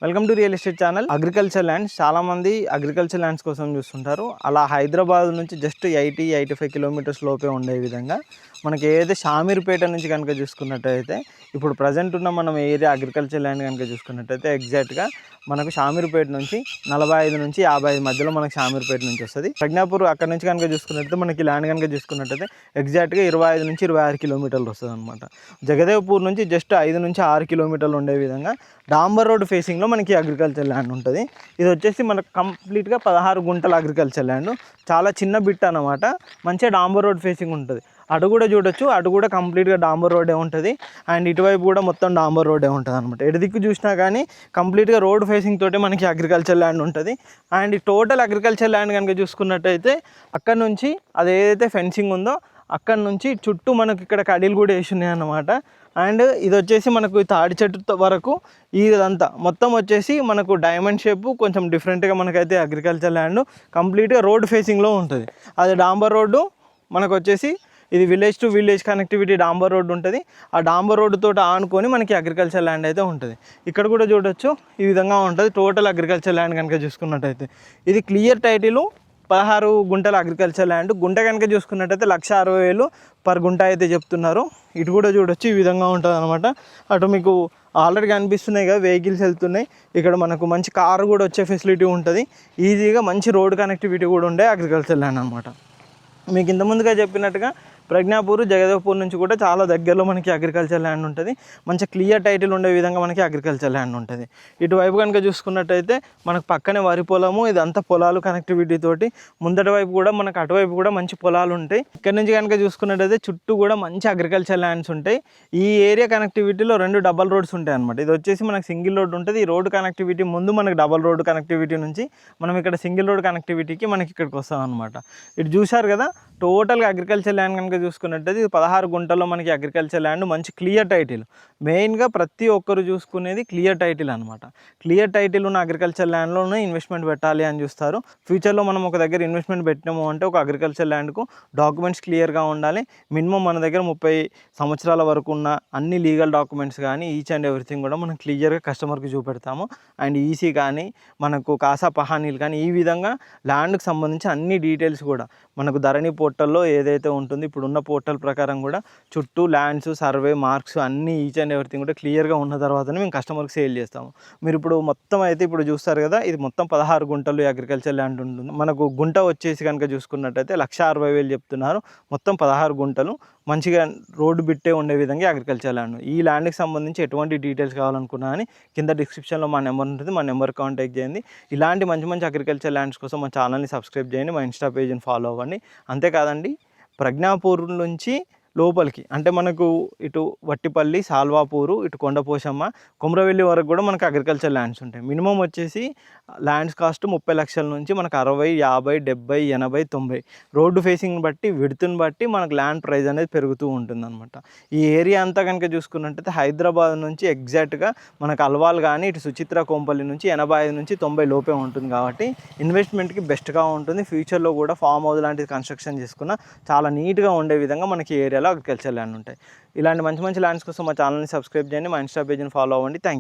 Welcome to real estate channel. Agriculture lands చాలామంది agriculture lands కోసం చూస్తుంటారు. అలా హైదరాబాద్ నుంచి జస్ట్ 85 కిలోమీటర్స్ లోపే ఉండే విధంగా మనకి ఏదైతే షామీర్పేట నుంచి కనుక చూసుకున్నట్టయితే ఇప్పుడు ప్రజెంట్ ఉన్న మనం ఏరియా అగ్రికల్చర్ ల్యాండ్ కనుక చూసుకున్నట్టయితే ఎగ్జాక్ట్గా మనకు షామీర్పేట నుంచి 45 నుంచి 55 మధ్యలో మనకి షామీర్పేట నుంచి వస్తుంది. ప్రజ్ఞాపూర్ అక్కడ నుంచి కనుక చూసుకున్నట్టయితే మనకి ల్యాండ్ కనుక చూసుకున్నట్టయితే ఎగ్జాక్ట్గా 25 నుంచి 26 కిలోమీటర్లు వస్తుంది అనమాట. జగదేవ్పూర్ నుంచి జస్ట్ 5 నుంచి 6 కిలోమీటర్లు ఉండే విధంగా డాంబర్ రోడ్ ఫేసింగ్లో మనకి అగ్రికల్చర్ ల్యాండ్ ఉంటుంది. ఇది వచ్చేసి మనకు కంప్లీట్గా 16 గుంటల అగ్రికల్చర్ ల్యాండ్. చాలా చిన్న బిట్ అన్నమాట. మంచిగా డాంబర్ రోడ్ ఫేసింగ్ ఉంటుంది. అటు కూడా చూడొచ్చు, అటు కూడా కంప్లీట్గా డాంబర్ రోడ్డే ఉంటుంది. అండ్ ఇటువైపు కూడా మొత్తం డాంబర్ రోడ్డే ఉంటుంది అనమాట. ఎటు దిక్కు చూసినా కానీ కంప్లీట్గా రోడ్ ఫేసింగ్ తోటే మనకి అగ్రికల్చర్ ల్యాండ్ ఉంటుంది. అండ్ ఈ టోటల్ అగ్రికల్చర్ ల్యాండ్ కనుక చూసుకున్నట్టయితే అక్కడ నుంచి అది ఏదైతే ఫెన్సింగ్ ఉందో అక్కడ నుంచి చుట్టూ మనకి ఇక్కడ కడీలు కూడా వేసి ఉన్నాయి అన్నమాట. అండ్ ఇది వచ్చేసి మనకు తాడి చెట్టు వరకు ఇదంతా మొత్తం వచ్చేసి మనకు డైమండ్ షేప్ కొంచెం డిఫరెంట్గా మనకైతే అగ్రికల్చర్ ల్యాండ్ కంప్లీట్గా రోడ్ ఫేసింగ్లో ఉంటుంది. అది డాంబర్ రోడ్డు మనకు వచ్చేసి ఇది విలేజ్ టు విలేజ్ కనెక్టివిటీ డాంబర్ రోడ్డు ఉంటుంది. ఆ డాంబర్ రోడ్డు తోటి ఆనుకొని మనకి అగ్రికల్చర్ ల్యాండ్ అయితే ఉంటుంది. ఇక్కడ కూడా చూడొచ్చు ఈ విధంగా ఉంటుంది టోటల్ అగ్రికల్చర్ ల్యాండ్ కనుక చూసుకున్నట్టయితే. ఇది క్లియర్ టైటిల్ 16 గుంటల అగ్రికల్చర్ ల్యాండ్. గుంట కనుక చూసుకున్నట్టయితే 1,60,000 పర్ గుంట అయితే చెప్తున్నారు. ఇటు కూడా చూడొచ్చు ఈ విధంగా ఉంటుంది అనమాట. అటు మీకు ఆల్రెడీ కనిపిస్తున్నాయి కదా వెహికల్స్ వెళ్తున్నాయి. ఇక్కడ మనకు మంచి కారు కూడా వచ్చే ఫెసిలిటీ ఉంటుంది. ఈజీగా మంచి రోడ్ కనెక్టివిటీ కూడా ఉండే అగ్రికల్చర్ ల్యాండ్ అనమాట. మీకు ఇంతకుముందుగా చెప్పినట్టుగా ప్రజ్ఞాపూర్ జగదేవ్పూర్ నుంచి కూడా చాలా దగ్గరలో మనకి అగ్రికల్చర్ ల్యాండ్ ఉంటుంది. మంచి క్లియర్ టైటిల్ ఉండే విధంగా మనకి అగ్రికల్చర్ ల్యాండ్ ఉంటుంది. ఇటువైపు కనుక చూసుకున్నట్టయితే మనకు పక్కనే వరి పొలము, ఇదంతా పొలాలు కనెక్టివిటీ తోటి. ముందటి వైపు కూడా మనకు అటువైపు కూడా మంచి పొలాలు ఉంటాయి. ఇక్కడ నుంచి కనుక చూసుకున్నట్టయితే చుట్టూ కూడా మంచి అగ్రికల్చర్ ల్యాండ్స్ ఉంటాయి. ఈ ఏరియా కనెక్టివిటీలో 2 డబల్ రోడ్స్ ఉంటాయి అనమాట. ఇది వచ్చేసి మనకు సింగిల్ రోడ్ ఉంటుంది. ఈ రోడ్ కనెక్టివిటీ ముందు మనకు డబల్ రోడ్ కనెక్టివిటీ నుంచి మనం ఇక్కడ సింగిల్ రోడ్ కనెక్టివిటీకి మనకి ఇక్కడికి వస్తాం అనమాట. ఇటు చూశారు కదా టోటల్గా అగ్రికల్చర్ ల్యాండ్ కనుక చూసుకున్నట్టయితే ఇది 16 గుంటల్లో మనకి అగ్రికల్చర్ ల్యాండ్. మంచి క్లియర్ టైటిల్. మెయిన్గా ప్రతి ఒక్కరు చూసుకునేది క్లియర్ టైటిల్ అనమాట. క్లియర్ టైటిల్ ఉన్న అగ్రికల్చర్ ల్యాండ్లోనే ఇన్వెస్ట్మెంట్ పెట్టాలి అని చూస్తారు. ఫ్యూచర్లో మనం ఒక దగ్గర ఇన్వెస్ట్మెంట్ పెట్టినాము అంటే ఒక అగ్రికల్చర్ ల్యాండ్కు డాక్యుమెంట్స్ క్లియర్గా ఉండాలి. మినిమం మన దగ్గర 30 సంవత్సరాల వరకు ఉన్న అన్ని లీగల్ డాక్యుమెంట్స్ కానీ ఈచ్ అండ్ ఎవ్రీథింగ్ కూడా మనం క్లియర్గా కస్టమర్కి చూపెడతాము. అండ్ ఈసీ కానీ మనకు కాసా పహానీలు కానీ ఈ విధంగా ల్యాండ్కి సంబంధించి అన్ని డీటెయిల్స్ కూడా మనకు ధరణి పోర్టల్లో ఏదైతే ఉంటుందో ఇప్పుడున్న పోర్టల్ ప్రకారం కూడా చుట్టూ ల్యాండ్స్ సర్వే మార్క్స్ అన్నీ ఈచ్ అండ్ ఎవ్రీథింగ్ కూడా క్లియర్గా ఉన్న తర్వాతనే మేము కస్టమర్కి సేల్ చేస్తాము. మీరు ఇప్పుడు మొత్తం అయితే ఇప్పుడు చూస్తారు కదా ఇది మొత్తం 16 గుంటలు అగ్రికల్చర్ ల్యాండ్ ఉంటుంది. మనకు గుంట వచ్చేసి కనుక చూసుకున్నట్టయితే 1,60,000 చెప్తున్నారు. మొత్తం 16 గుంటలు మంచిగా రోడ్డు బిట్టే ఉండే విధంగా అగ్రికల్చర్ ల్యాండ్. ఈ ల్యాండ్కి సంబంధించి ఎటువంటి డీటెయిల్స్ కావాలనుకున్నా అని కింద డిస్క్రిప్షన్లో మా నెంబర్ ఉంటుంది. మా నెంబర్ కాంటాక్ట్ చేయండి. ఇలాంటి మంచి మంచి అగ్రికల్చర్ ల్యాండ్స్ కోసం మా ఛానల్ని సబ్స్క్రైబ్ చేయండి. మా ఇన్స్టా పేజ్ని ఫాలో అవ్వండి. అంతేకాదండి ప్రజ్ఞాపూర్ నుంచి లోపలికి అంటే మనకు ఇటు వట్టిపల్లి, సాల్వాపూరు, ఇటు కొండపోశమ్మ, కొమరవెల్లి వరకు కూడా మనకు అగ్రికల్చర్ ల్యాండ్స్ ఉంటాయి. మినిమం వచ్చేసి ల్యాండ్స్ కాస్ట్ 30 లక్షల నుంచి మనకు 60, 50, 70, 80, 90 రోడ్డు ఫేసింగ్ని బట్టి విడుతుని బట్టి మనకు ల్యాండ్ ప్రైస్ అనేది పెరుగుతూ ఉంటుందన్నమాట. ఈ ఏరియా అంతా కనుక చూసుకున్నట్టయితే హైదరాబాద్ నుంచి ఎగ్జాక్ట్గా మనకు అల్వాల్ కానీ ఇటు సుచిత్ర కోంపల్లి నుంచి 85 నుంచి 90 లోపే ఉంటుంది. కాబట్టి ఇన్వెస్ట్మెంట్కి బెస్ట్గా ఉంటుంది. ఫ్యూచర్లో కూడా ఫామ్ హౌస్ లాంటిది కన్స్ట్రక్షన్ చేసుకున్న చాలా నీట్గా ఉండే విధంగా మనకి ఏరియాలో అగ్రికల్చర్ ల్యాండ్ ఉంటాయి. ఇలాంటి మంచి మంచి ల్యాండ్స్ కోసం మా ఛానల్ని సబ్స్క్రైబ్ చేయండి. మా ఇన్స్టా పేజ్ని ఫాలో అవ్వండి. Thank you.